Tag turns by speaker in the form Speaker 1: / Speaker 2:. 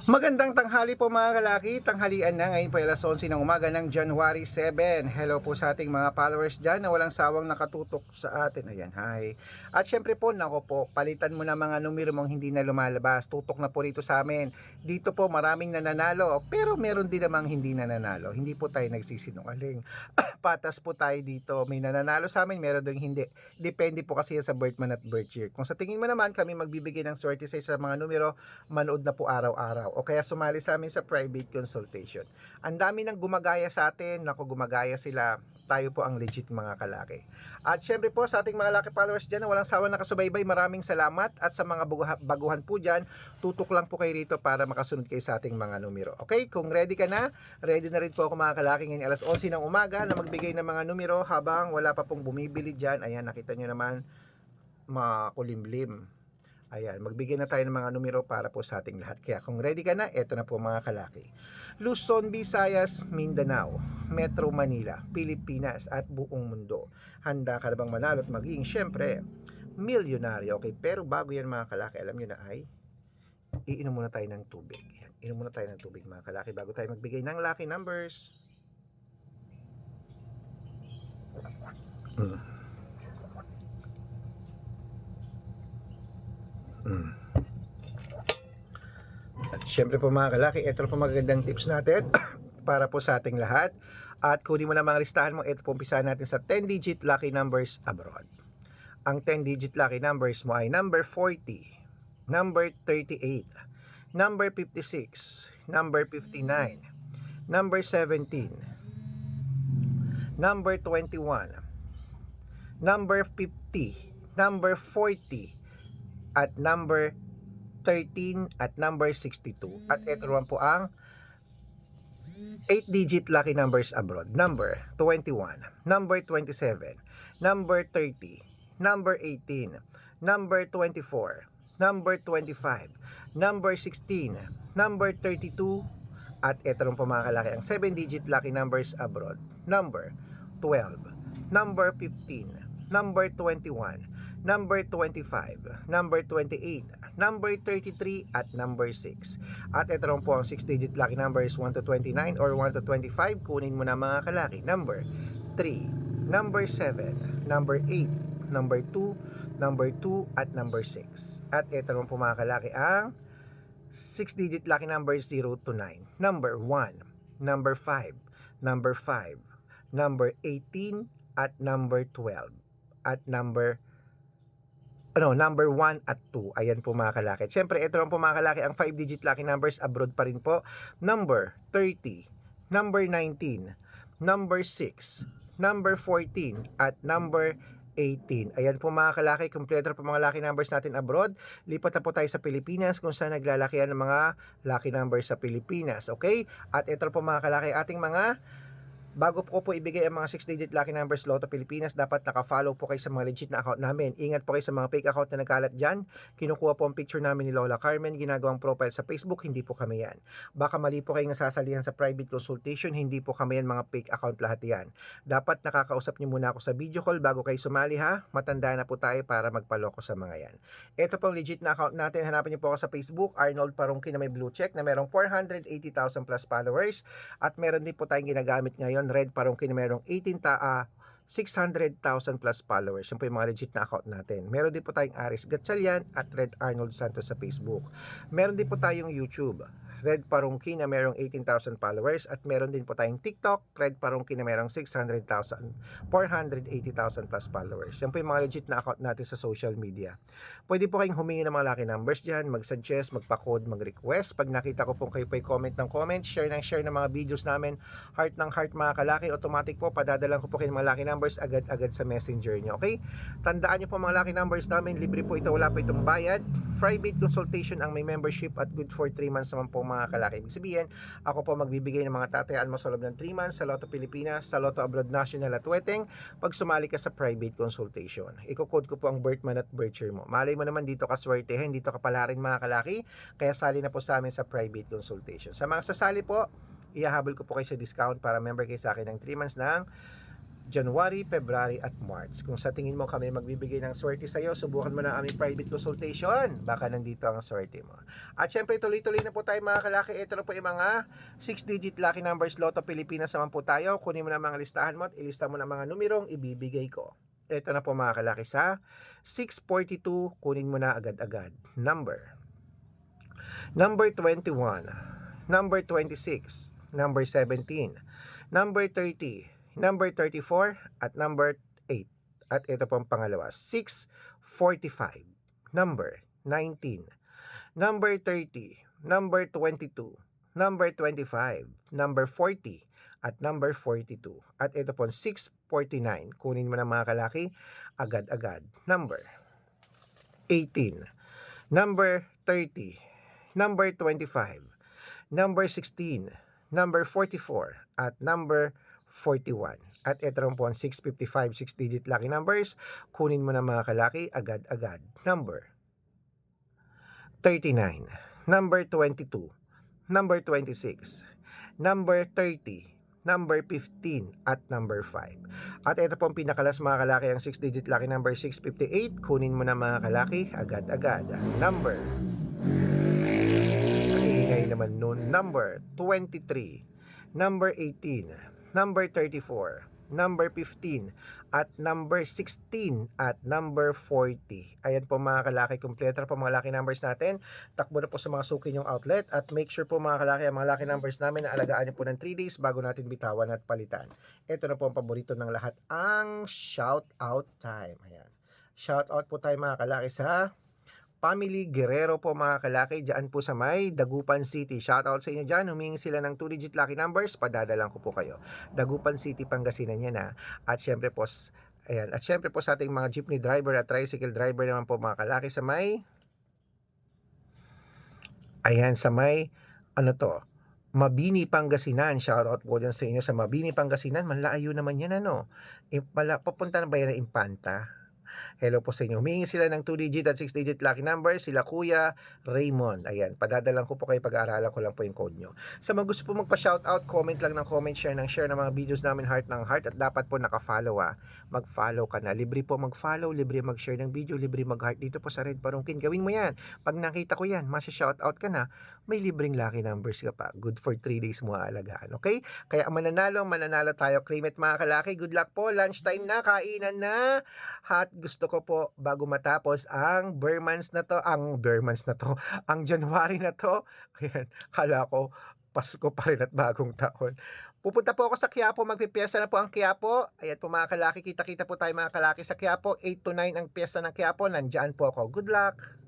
Speaker 1: Magandang tanghali po mga kalaki, tanghalian na ngayon po alas 11 ng umaga ng January 7. Hello po sa ating mga followers dyan na walang sawang nakatutok sa atin. Ayan, hi. At syempre po, nako po, palitan mo na mga numero mong hindi na lumalabas. Tutok na po rito sa amin. Dito po maraming nananalo, pero meron din namang hindi nananalo. Hindi po tayo nagsisinungaling. Patas po tayo dito. May nananalo sa amin, meron ding hindi. Depende po kasi yan sa birth month at birth year. Kung sa tingin mo naman kami magbibigay ng swerte sa mga numero, manood na po araw-araw o kaya sumali sa amin sa private consultation. Ang dami nang gumagaya sa atin, naku gumagaya sila, tayo po ang legit mga kalaki. At syempre po sa ating mga laki followers dyan na walang sawa nakasubaybay, maraming salamat at sa mga baguhan po dyan, tutok lang po kayo rito para makasunod kayo sa ating mga numero. Okay, kung ready ka na, ready na rin po ako mga kalaki ngayon alas 11 ng umaga na magbigay ng mga numero habang wala pa pong bumibili dyan. Ayan, nakita nyo naman makulimlim. Ayan, magbigay na tayo ng mga numero para po sa ating lahat. Kaya kung ready ka na, eto na po mga kalaki. Luzon, Visayas, Mindanao, Metro Manila, Pilipinas at buong mundo. Handa ka na bang manalo at maging syempre milyonaryo? Okay, pero bago yan mga kalaki, alam nyo na ay iinom muna tayo ng tubig. Ayan, inom muna tayo ng tubig mga kalaki bago tayo magbigay ng lucky numbers. At syempre po mga kalaki, ito po magagandang tips natin para po sa ating lahat. At kunin mo na mga listahan mo, ito po umpisahan natin sa 10-digit lucky numbers abroad. Ang 10-digit lucky numbers mo ay number 40, number 38, number 56, number 59, number 17, number 21, number 50, number 40, at number 13 at number 62. At ito naman po ang 8-digit lucky numbers abroad. Number 21, number 27, number 30, number 18, number 24, number 25, number 16, number 32, at ito naman po mga kalaki ang 7-digit lucky numbers abroad. Number 12, number 15, number 21, number 25, number 28, number 33, at number 6. At ito rin po ang 6-digit lucky numbers 1 to 29 or 1 to 25. Kunin mo na mga kalaki. Number 3, number 7, number 8, number 2, number 2, at number 6. At ito rin po mga kalaki ang 6-digit lucky numbers 0 to 9. Number 1, number 5, number 5, number 18, at number 12. At number 1 at 2. Ayan po mga kalaki. Siyempre, ito lang po mga kalaki ang 5-digit lucky numbers abroad pa rin po. Number 30, number 19, number 6, number 14, at number 18. Ayan po mga kalaki, kompleto po mga lucky numbers natin abroad. Lipat na po tayo sa Pilipinas kung saan naglalakihan ng mga lucky numbers sa Pilipinas. Okay? At ito po mga kalaki ating mga bago po ibigay ang mga 6-digit lucky numbers Lotto Pilipinas, dapat naka-follow po kayo sa mga legit na account namin. Ingat po kayo sa mga fake account na nagkalat dyan. Kinukuha po ang picture namin ni Lola Carmen, ginagawang profile sa Facebook, hindi po kami yan. Baka mali po kayong nasasalihan sa private consultation, hindi po kami yan, mga fake account lahat yan. Dapat nakakausap niyo muna ako sa video call bago kayo sumali ha. Matanda na po tayo para magpaloko sa mga yan. Ito po ang legit na account natin. Hanapin niyo po ako sa Facebook, Arnold Parungkin na may blue check na merong 480,000 plus followers. At meron din po tayong ginagamit ngayon Red Parungkin na merong 600,000 plus followers. Yan po yung mga legit na account natin. Meron din po tayong Aris Gatchalian at Red Arnold Santos sa Facebook. Meron din po tayong YouTube, Red Parungkin na merong 18,000 followers, at meron din po tayong TikTok, Red Parungkin na merong 480,000 plus followers. Yan po yung mga legit na account natin sa social media. Pwede po kayong humingi ng mga lucky numbers dyan, mag-suggest, magpa-code, mag-request. Pag nakita ko po kayo po comment ng comment, share ng mga videos namin, heart ng heart mga kalaki, automatic po padadalan ko po kayo ng mga lucky numbers agad-agad sa messenger nyo. Okay? Tandaan nyo po mga lucky numbers namin, libre po ito, wala po itong bayad. Private consultation ang may membership at good for 3 months naman po mga kalaki. Ibig sabihin, ako po magbibigay ng mga tatayaan mo sa loob ng 3 months sa Lotto Pilipinas, sa Lotto Abroad National at Weteng pag sumali ka sa private consultation. Iko-code ko po ang birth month at birth year mo. Malay mo naman dito ka swertehin, dito ka pala rin mga kalaki, kaya sali na po sa amin sa private consultation. Sa mga sasali po, ihahabol ko po kayo sa discount para member kayo sa akin ng 3 months ng January, February at March. Kung sa tingin mo kami magbibigay ng swerte sa iyo, subukan mo na aming private consultation. Baka nandito ang swerte mo. At syempre tuloy-tuloy na po tayo mga kalaki. Ito na po yung mga 6-digit lucky numbers Lotto Pilipinas naman po tayo. Kunin mo na mga listahan mo at ilista mo na mga numerong ibibigay ko. Ito na po mga kalaki sa 642. Kunin mo na agad-agad. Number 21, number 26, number 17, number 30, number 34, at number 8. At ito pong pangalawa, 645, number 19, number 30, number 22, number 25, number 40, at number 42. At ito pong 649. Kunin mo na mga kalaki, agad-agad. Number 18, number 30, number 25, number 16, number 44, at number 41. At ito rin po ang 655 6-digit lucky numbers. Kunin mo na mga kalaki, agad-agad. Number 39, number 22, number 26, number 30, number 15, at number 5. At ito po ang pinakalas mga kalaki, ang 6-digit lucky number 658. Kunin mo na mga kalaki, agad-agad. Number, ingay naman nun, number 23, number 18, number 34, number 15, at number 16, at number 40. Ayan po mga kalaki, kompleto na po mga lucky numbers natin. Takbo na po sa mga suki nyong outlet at make sure po mga kalaki, ang mga lucky numbers namin na alagaan nyo po ng 3 days bago natin bitawan at palitan. Ito na po ang paborito ng lahat, ang shout out time. Ayan. Shout out po tayo mga kalaki sa Family Guerrero po mga kalaki, dyan po sa may Dagupan City. Shoutout sa inyo dyan, humingi sila ng 2-digit lucky numbers, padadalan ko po kayo. Dagupan City, Pangasinan yan ha. At syempre po, ayan, at syempre po sa ating mga jeepney driver at tricycle driver naman po mga kalaki sa may, ayan, sa may, ano to, Mabini, Pangasinan. Shoutout po dyan sa inyo sa Mabini, Pangasinan. Malayo naman yan ano. Papunta na ba yan ng Impanta? Hello po sa inyo. Humingi sila ng 2-digit at 6-digit lucky number. Sila Kuya Raymond. Ayan, padadalan ko po kayo, pag-aaralan ko lang po yung code nyo. Sa mga gusto po magpa-shoutout, comment lang ng comment, share ng mga videos namin, heart ng heart. At dapat po naka-follow mag-follow ka na. Libre po mag-follow, libre mag-share ng video, libre mag-heart dito po sa Red Parungkin. Gawin mo yan. Pag nakita ko yan, masya-shoutout ka na, may libreng lucky numbers ka pa. Good for 3 days mo aalagaan. Okay? Kaya mananalo tayo. Claim it mga kalaki. Good luck po. Lunchtime na, kainan na. At gusto ko po bago matapos ang ang January na to. Ayan, kala ko Pasko pa rin at bagong taon. Pupunta po ako sa Quiapo, magpipiesta na po ang Quiapo. Ayan po mga kalaki, kita-kita po tayo mga kalaki sa Quiapo. 8 to 9 ang piyesta ng Quiapo. Nandyan po ako. Good luck!